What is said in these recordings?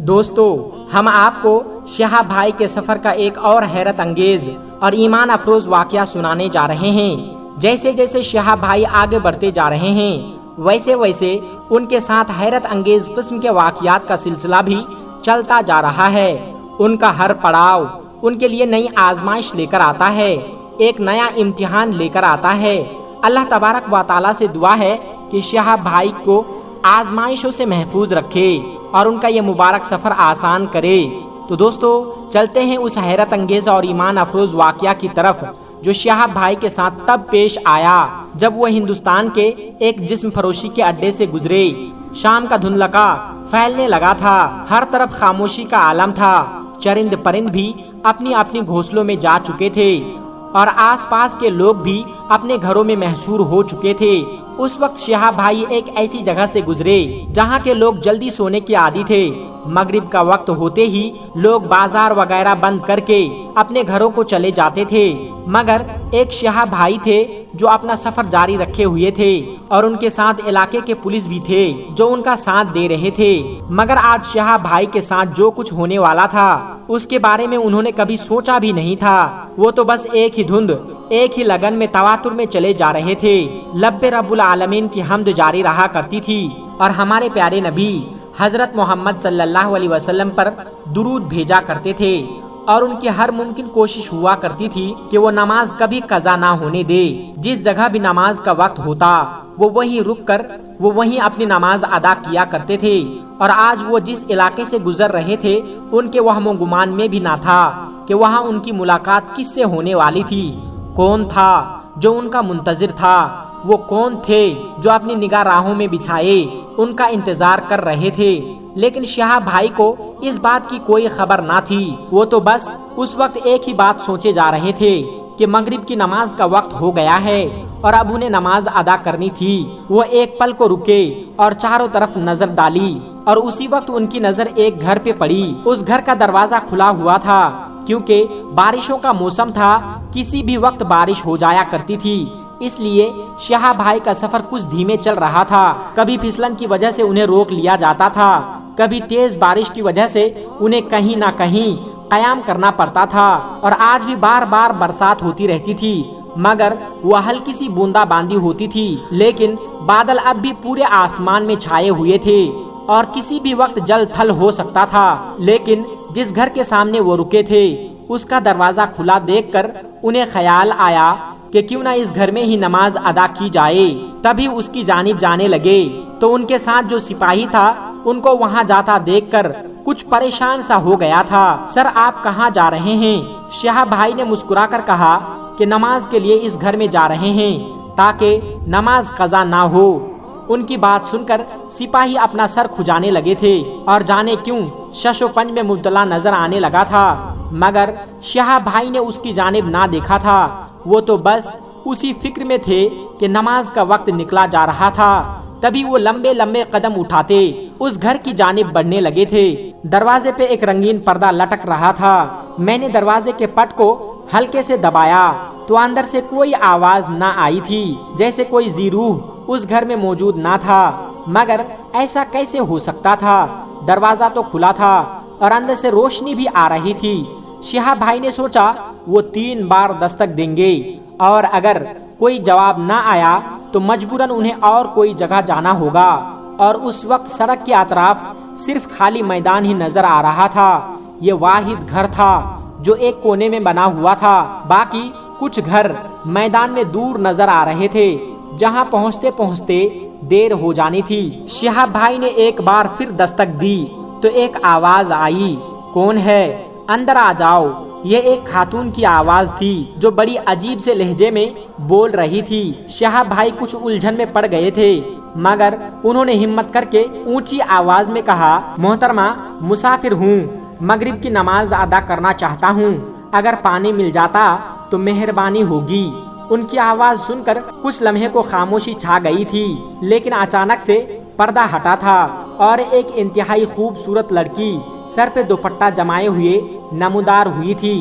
دوستو، ہم آپ کو شہاب بھائی کے سفر کا ایک اور حیرت انگیز اور ایمان افروز واقعہ سنانے جا رہے ہیں۔ جیسے جیسے شہاب بھائی آگے بڑھتے جا رہے ہیں، ویسے ویسے ان کے ساتھ حیرت انگیز قسم کے واقعات کا سلسلہ بھی چلتا جا رہا ہے۔ ان کا ہر پڑاؤ ان کے لیے نئی آزمائش لے کر آتا ہے، ایک نیا امتحان لے کر آتا ہے۔ اللہ تبارک و تعالیٰ سے دعا ہے کہ شہاب بھائی کو آزمائشوں سے محفوظ رکھے اور ان کا یہ مبارک سفر آسان کرے۔ تو دوستو، چلتے ہیں اس حیرت انگیز اور ایمان افروز واقعہ کی طرف جو شہاب بھائی کے ساتھ تب پیش آیا جب وہ ہندوستان کے ایک جسم فروشی کے اڈے سے گزرے۔ شام کا دھندلکا پھیلنے لگا تھا، ہر طرف خاموشی کا عالم تھا، چرند پرند بھی اپنی اپنی گھونسلوں میں جا چکے تھے اور آس پاس کے لوگ بھی اپنے گھروں میں محصور ہو چکے تھے۔ اس وقت شہاب بھائی ایک ایسی جگہ سے گزرے جہاں کے لوگ جلدی سونے کے عادی تھے۔ مغرب کا وقت ہوتے ہی لوگ بازار وغیرہ بند کر کے اپنے گھروں کو چلے جاتے تھے، مگر ایک شہاب بھائی تھے جو اپنا سفر جاری رکھے ہوئے تھے اور ان کے ساتھ علاقے کے پولیس بھی تھے جو ان کا ساتھ دے رہے تھے۔ مگر آج شہاب بھائی کے ساتھ جو کچھ ہونے والا تھا اس کے بارے میں انہوں نے کبھی سوچا بھی نہیں تھا۔ وہ تو بس ایک ہی دھند، ایک ہی لگن میں تواتر میں چلے جا رہے تھے۔ لب رب العالمین کی حمد جاری رہا کرتی تھی اور ہمارے پیارے نبی حضرت محمد صلی اللہ علیہ وسلم پر درود بھیجا کرتے تھے اور ان کی ہر ممکن کوشش ہوا کرتی تھی کہ وہ نماز کبھی قضا نہ ہونے دے۔ جس جگہ بھی نماز کا وقت ہوتا وہ وہیں رک کر وہ وہیں اپنی نماز ادا کیا کرتے تھے۔ اور آج وہ جس علاقے سے گزر رہے تھے ان کے وہم و گمان میں بھی نہ تھا کہ وہاں ان کی ملاقات کس سے ہونے والی تھی۔ کون تھا جو ان کا منتظر تھا؟ وہ کون تھے جو اپنی نگاہ راہوں میں بچھائے ان کا انتظار کر رہے تھے؟ لیکن شہاب بھائی کو اس بات کی کوئی خبر نہ تھی۔ وہ تو بس اس وقت ایک ہی بات سوچے جا رہے تھے کہ مغرب کی نماز کا وقت ہو گیا ہے اور اب انہیں نماز ادا کرنی تھی۔ وہ ایک پل کو رکے اور چاروں طرف نظر ڈالی اور اسی وقت ان کی نظر ایک گھر پہ پڑی۔ اس گھر کا دروازہ کھلا ہوا تھا کیونکہ بارشوں کا موسم تھا، کسی بھی وقت بارش ہو جایا کرتی تھی، اس لیے شہاب بھائی کا سفر کچھ دھیمے چل رہا تھا۔ کبھی پھسلن کی وجہ سے انہیں روک لیا جاتا تھا، کبھی تیز بارش کی وجہ سے انہیں کہیں نہ کہیں قیام کرنا پڑتا تھا، اور آج بھی بار بار برسات ہوتی رہتی تھی مگر وہ ہلکی سی بوندا باندی ہوتی تھی۔ لیکن بادل اب بھی پورے آسمان میں چھائے ہوئے تھے اور کسی بھی وقت جل تھل ہو سکتا تھا۔ لیکن جس گھر کے سامنے وہ رکے تھے اس کا دروازہ کھلا دیکھ کر انہیں خیال آیا کہ کیوں نہ اس گھر میں ہی نماز ادا کی جائے۔ تبھی اس کی جانب جانے لگے تو ان کے ساتھ جو سپاہی تھا ان کو وہاں جاتا دیکھ کر کچھ پریشان سا ہو گیا تھا۔ سر، آپ کہاں جا رہے ہیں؟ شہاب بھائی نے مسکرا کر کہا کہ نماز کے لیے اس گھر میں جا رہے ہیں تاکہ نماز قضا نہ ہو۔ ان کی بات سن کر سپاہی اپنا سر کھجانے لگے تھے اور جانے کیوں شش و پنج میں مبتلا نظر آنے لگا تھا، مگر شہاب بھائی نے اس کی جانب نہ دیکھا تھا۔ وہ تو بس اسی فکر میں تھے کہ نماز کا وقت نکلا جا رہا تھا۔ تبھی وہ لمبے لمبے قدم اٹھاتے اس گھر کی جانب بڑھنے لگے تھے۔ دروازے پہ ایک رنگین پردہ لٹک رہا تھا۔ میں نے دروازے کے پٹ کو ہلکے سے دبایا تو اندر سے کوئی آواز نہ آئی تھی، جیسے کوئی ذی روح اس گھر میں موجود نہ تھا۔ مگر ایسا کیسے ہو سکتا تھا؟ دروازہ تو کھلا تھا اور اندر سے روشنی بھی آ رہی تھی۔ شہاب بھائی نے سوچا وہ 3 بار دستک دیں گے اور اگر کوئی جواب نہ آیا تو مجبوراً انہیں اور کوئی جگہ جانا ہوگا۔ اور اس وقت سڑک کے اطراف صرف خالی میدان ہی نظر آ رہا تھا۔ یہ واحد گھر تھا جو ایک کونے میں بنا ہوا تھا، باقی کچھ گھر میدان میں دور نظر آ رہے تھے جہاں پہنچتے پہنچتے دیر ہو جانی تھی۔ شہاب بھائی نے ایک بار پھر دستک دی تو ایک آواز آئی، کون ہے؟ اندر آ جاؤ۔ یہ ایک خاتون کی آواز تھی جو بڑی عجیب سے لہجے میں بول رہی تھی۔ شہاب بھائی کچھ الجھن میں پڑ گئے تھے مگر انہوں نے ہمت کر کے اونچی آواز میں کہا، محترمہ، مسافر ہوں، مغرب کی نماز ادا کرنا چاہتا ہوں، اگر پانی مل جاتا تو مہربانی ہوگی۔ ان کی آواز سن کر کچھ لمحے کو خاموشی چھا گئی تھی، لیکن اچانک سے پردہ ہٹا تھا اور ایک انتہائی خوبصورت لڑکی سر پہ دوپٹہ جمائے ہوئے نمودار ہوئی تھی۔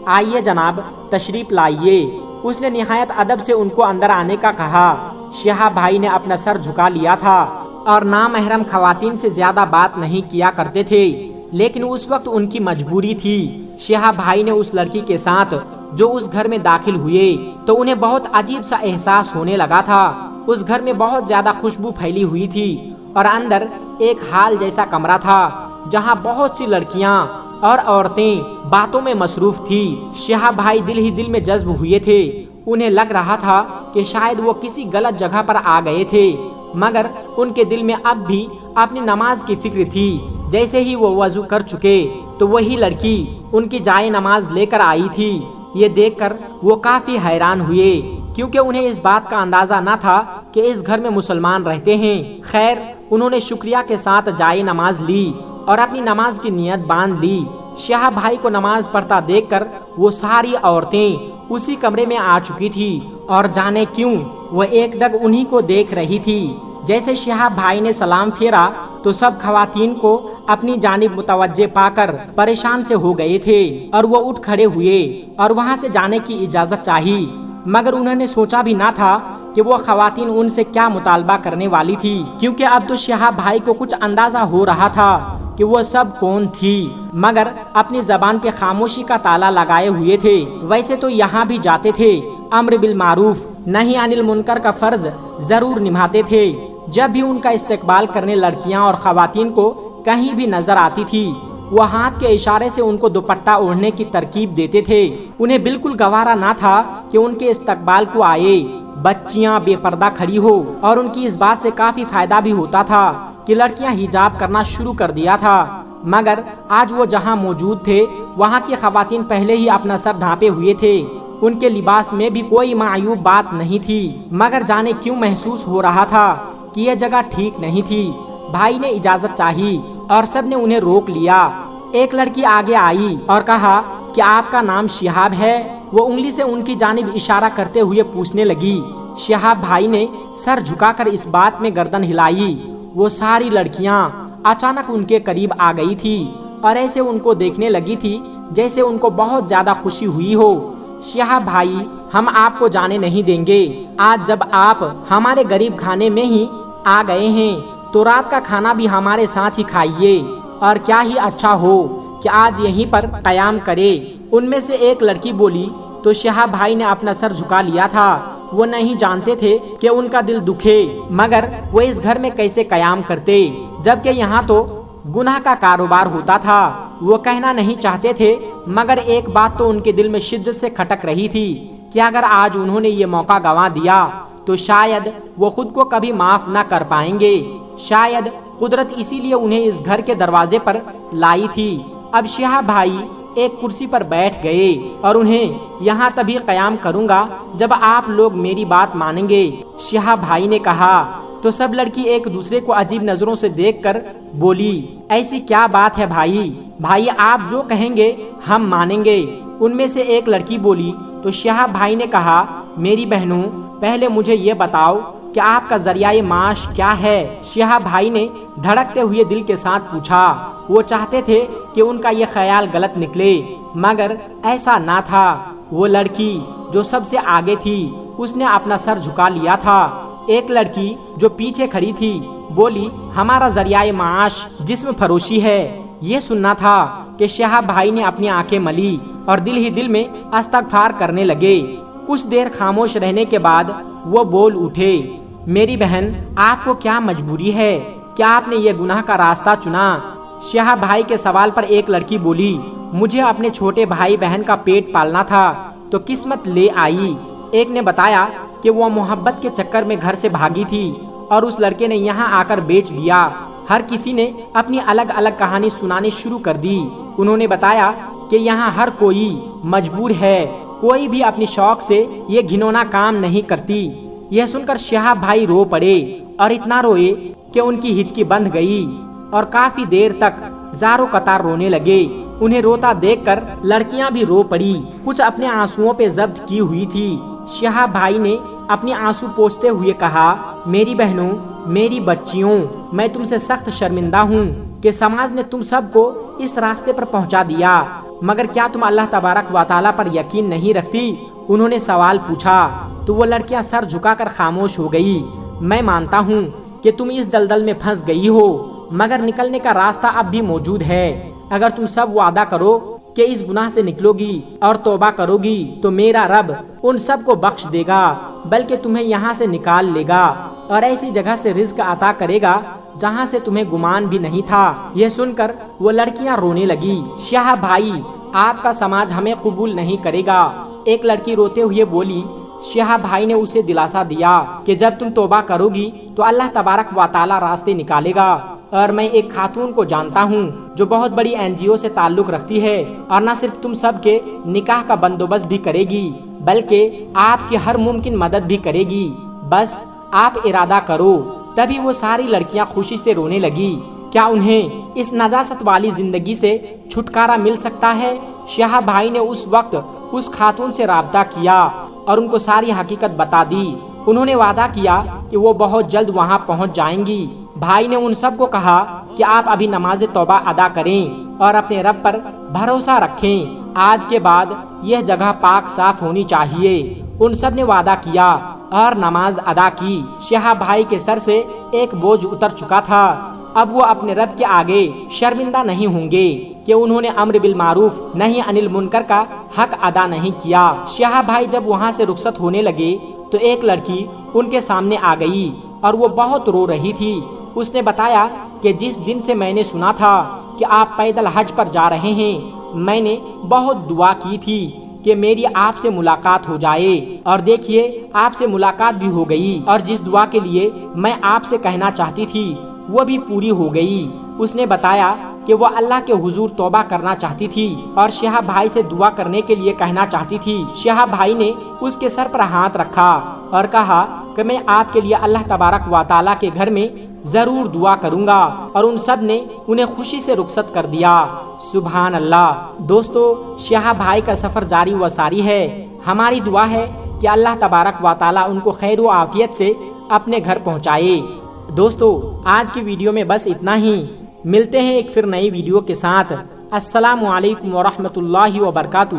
آئیے جناب، تشریف لائیے۔ اس نے نہایت ادب سے ان کو اندر آنے کا کہا۔ شہاب بھائی نے اپنا سر جھکا لیا تھا اور نامحرم خواتین سے زیادہ بات نہیں کیا کرتے تھے، لیکن اس وقت ان کی مجبوری تھی۔ شہاب بھائی نے اس لڑکی کے ساتھ جو اس گھر میں داخل ہوئے تو انہیں بہت عجیب سا احساس ہونے لگا تھا۔ اس گھر میں بہت زیادہ خوشبو پھیلی ہوئی تھی اور اندر ایک ہال جیسا کمرہ تھا جہاں بہت سی لڑکیاں اور عورتیں باتوں میں مصروف تھی۔ شہاب بھائی دل ہی دل میں جذب ہوئے تھے۔ انہیں لگ رہا تھا کہ شاید وہ کسی غلط جگہ پر آ گئے تھے، مگر ان کے دل میں اب بھی اپنی نماز کی فکر تھی۔ جیسے ہی وہ وضو کر چکے تو وہی لڑکی ان کی جائے نماز لے کر آئی تھی۔ یہ دیکھ کر وہ کافی حیران ہوئے کیونکہ انہیں اس بات کا اندازہ نہ تھا کہ اس گھر میں مسلمان رہتے ہیں۔ خیر، انہوں نے شکریہ کے ساتھ جائے نماز لی اور اپنی نماز کی نیت باندھ لی۔ شہاب بھائی کو نماز پڑھتا دیکھ کر وہ ساری عورتیں اسی کمرے میں آ چکی تھی اور جانے کیوں وہ ایک ڈگ انہی کو دیکھ رہی تھی۔ جیسے شہاب بھائی نے سلام پھیرا تو سب خواتین کو اپنی جانب متوجہ پا کر پریشان سے ہو گئے تھے اور وہ اٹھ کھڑے ہوئے اور وہاں سے جانے کی اجازت چاہی، مگر انہوں نے سوچا بھی نہ تھا کہ وہ خواتین ان سے کیا مطالبہ کرنے والی تھی، کیونکہ اب تو شہاب بھائی کو کچھ اندازہ ہو رہا تھا کہ وہ سب کون تھی، مگر اپنی زبان پہ خاموشی کا تالا لگائے ہوئے تھے۔ ویسے تو یہاں بھی جاتے تھے، امر بالمعروف نہی عن المنکر کا فرض ضرور نبھاتے تھے۔ جب بھی ان کا استقبال کرنے لڑکیاں اور خواتین کو کہیں بھی نظر آتی تھی، وہ ہاتھ کے اشارے سے ان کو دوپٹہ اوڑھنے کی ترکیب دیتے تھے۔ انہیں بالکل گوارا نہ تھا کہ ان کے استقبال کو آئے بچیاں بے پردہ کھڑی ہو، اور ان کی اس بات سے کافی فائدہ بھی ہوتا تھا کہ لڑکیاں حجاب کرنا شروع کر دیا تھا۔ مگر آج وہ جہاں موجود تھے وہاں کی خواتین پہلے ہی اپنا سر ڈھانپے ہوئے تھے، ان کے لباس میں بھی کوئی معیوب بات نہیں تھی، مگر جانے کیوں محسوس ہو رہا تھا کہ یہ جگہ ٹھیک نہیں تھی۔ بھائی نے اجازت چاہی اور سب نے انہیں روک لیا۔ ایک لڑکی آگے آئی اور کہا کہ آپ کا نام شہاب ہے؟ وہ انگلی سے ان کی جانب اشارہ کرتے ہوئے پوچھنے لگی۔ شہاب بھائی نے سر جھکا کر اس بات میں گردن ہلائی۔ وہ ساری لڑکیاں اچانک ان کے قریب آ گئی تھی اور ایسے ان کو دیکھنے لگی تھی جیسے ان کو بہت زیادہ خوشی ہوئی ہو۔ شہاب بھائی، ہم آپ کو جانے نہیں دیں گے۔ آج جب آپ ہمارے غریب کھانے میں ہی آ گئے ہیں تو رات کا کھانا بھی ہمارے ساتھ ہی کھائیے، اور کیا ہی اچھا ہو کہ آج یہیں پر قیام کرے۔ ان میں سے ایک لڑکی بولی تو شہاب بھائی نے اپنا سر جھکا لیا تھا۔ وہ نہیں جانتے تھے کہ ان کا دل دکھے، مگر وہ اس گھر میں کیسے قیام کرتے جبکہ یہاں تو گناہ کا کاروبار ہوتا تھا۔ وہ کہنا نہیں چاہتے تھے، مگر ایک بات تو ان کے دل میں شدت سے کھٹک رہی تھی کہ اگر آج انہوں نے یہ موقع گنوا دیا تو شاید وہ خود کو کبھی معاف نہ کر پائیں گے۔ شاید قدرت اسی لیے انہیں اس گھر کے دروازے پر لائی تھی۔ اب شہاب بھائی ایک کرسی پر بیٹھ گئے اور انہیں یہاں تبھی قیام کروں گا جب آپ لوگ میری بات مانیں گے، شہاب بھائی نے کہا۔ تو سب لڑکی ایک دوسرے کو عجیب نظروں سے دیکھ کر بولی، ایسی کیا بات ہے بھائی؟ بھائی آپ جو کہیں گے ہم مانیں گے۔ ان میں سے ایک لڑکی بولی تو شہاب بھائی نے کہا، میری بہنوں، پہلے مجھے یہ بتاؤ کہ آپ کا ذریعہ معاش کیا ہے؟ شہاب بھائی نے دھڑکتے ہوئے دل کے ساتھ پوچھا۔ وہ چاہتے تھے کہ ان کا یہ خیال غلط نکلے، مگر ایسا نہ تھا۔ وہ لڑکی جو سب سے آگے تھی اس نے اپنا سر جھکا لیا تھا۔ ایک لڑکی جو پیچھے کھڑی تھی بولی، ہمارا ذریعہ معاش جسم فروشی ہے۔ یہ سننا تھا کہ شہاب بھائی نے اپنی آنکھیں ملی اور دل ہی دل میں استغفار کرنے لگے۔ کچھ دیر خاموش رہنے کے بعد وہ بول اٹھے، میری بہن، آپ کو کیا مجبوری ہے؟ کیا آپ نے یہ گناہ کا راستہ چنا؟ شہاب بھائی کے سوال پر ایک لڑکی بولی، مجھے اپنے چھوٹے بھائی بہن کا پیٹ پالنا تھا تو قسمت لے آئی۔ ایک نے بتایا کہ وہ محبت کے چکر میں گھر سے بھاگی تھی اور اس لڑکے نے یہاں آ کر بیچ دیا۔ ہر کسی نے اپنی الگ الگ کہانی سنانی شروع کر دی۔ انہوں نے بتایا کہ یہاں ہر کوئی مجبور ہے، کوئی بھی اپنی شوق سے یہ گھنونا کام نہیں کرتی۔ یہ سن کر شہاب بھائی رو پڑے اور اتنا روئے کہ ان کی ہچکی بندھ گئی اور کافی دیر تک زاروں قطار رونے لگے۔ انہیں روتا دیکھ کر لڑکیاں بھی رو پڑی، کچھ اپنے آنسوؤں پہ ضبط کی ہوئی تھی۔ شہاب بھائی نے اپنے آنسو پوچھتے ہوئے کہا، میری بہنوں، میری بچیوں، میں تم سے سخت شرمندہ ہوں کہ سماج نے تم سب کو اس راستے پر پہنچا دیا، مگر کیا تم اللہ تبارک و تعالیٰ پر یقین نہیں رکھتی؟ انہوں نے سوال پوچھا تو وہ لڑکیاں سر جھکا کر خاموش ہو گئی۔ میں مانتا ہوں کہ تم اس دلدل میں پھنس گئی ہو، مگر نکلنے کا راستہ اب بھی موجود ہے۔ اگر تم سب وعدہ کرو کہ اس گناہ سے نکلو گی اور توبہ کرو گی تو میرا رب ان سب کو بخش دے گا، بلکہ تمہیں یہاں سے نکال لے گا اور ایسی جگہ سے رزق عطا کرے گا جہاں سے تمہیں گمان بھی نہیں تھا۔ یہ سن کر وہ لڑکیاں رونے لگی، شہاب بھائی آپ کا سماج ہمیں قبول نہیں کرے گا۔ ایک لڑکی روتے ہوئے بولی، شہاب بھائی نے اسے دلاسا دیا کہ جب تم توبہ کرو گی تو اللہ تبارک و تعالی راستے نکالے گا، اور میں ایک خاتون کو جانتا ہوں جو بہت بڑی NGO سے تعلق رکھتی ہے، اور نہ صرف تم سب کے نکاح کا بندوبست بھی کرے گی بلکہ آپ کی ہر ممکن مدد بھی کرے گی، بس آپ ارادہ کرو۔ تبھی وہ ساری لڑکیاں خوشی سے رونے لگی۔ کیا انہیں اس نجاست والی زندگی سے چھٹکارا مل سکتا ہے؟ شہاب بھائی نے اس وقت اس خاتون سے رابطہ کیا اور ان کو ساری حقیقت بتا دی۔ انہوں نے وعدہ کیا کہ وہ بہت جلد وہاں پہنچ جائیں گی۔ بھائی نے ان سب کو کہا کہ آپ ابھی نماز توبہ ادا کریں اور اپنے رب پر بھروسہ رکھیں، آج کے بعد یہ جگہ پاک صاف ہونی چاہیے۔ ان سب نے وعدہ کیا اور نماز ادا کی۔ شہاب بھائی کے سر سے ایک بوجھ اتر چکا تھا، اب وہ اپنے رب کے آگے شرمندہ نہیں ہوں گے کہ انہوں نے امر بالمعروف نہی عن المنکر کا حق ادا نہیں کیا۔ شہاب بھائی جب وہاں سے رخصت ہونے لگے تو ایک لڑکی ان کے سامنے آ گئی اور وہ بہت رو رہی تھی۔ اس نے بتایا کہ جس دن سے میں نے سنا تھا کہ آپ پیدل حج پر جا رہے ہیں، میں نے بہت دعا کی تھی کہ میری آپ سے ملاقات ہو جائے، اور دیکھیے آپ سے ملاقات بھی ہو گئی، اور جس دعا کے لیے میں آپ سے کہنا چاہتی تھی وہ بھی پوری ہو گئی۔ اس نے بتایا کہ وہ اللہ کے حضور توبہ کرنا چاہتی تھی اور شہاب بھائی سے دعا کرنے کے لیے کہنا چاہتی تھی۔ شہاب بھائی نے اس کے سر پر ہاتھ رکھا اور کہا کہ میں آپ کے لیے اللہ تبارک و تعالیٰ کے گھر میں ضرور دعا کروں گا، اور ان سب نے انہیں خوشی سے رخصت کر دیا۔ سبحان اللہ۔ دوستو، شہاب بھائی کا سفر جاری و ساری ہے۔ ہماری دعا ہے کہ اللہ تبارک و تعالیٰ ان کو خیر و عافیت سے اپنے گھر پہنچائے۔ دوستو، آج کی ویڈیو میں بس اتنا ہی، ملتے ہیں ایک پھر نئی ویڈیو کے ساتھ۔ السلام علیکم ورحمۃ اللہ وبرکاتہ۔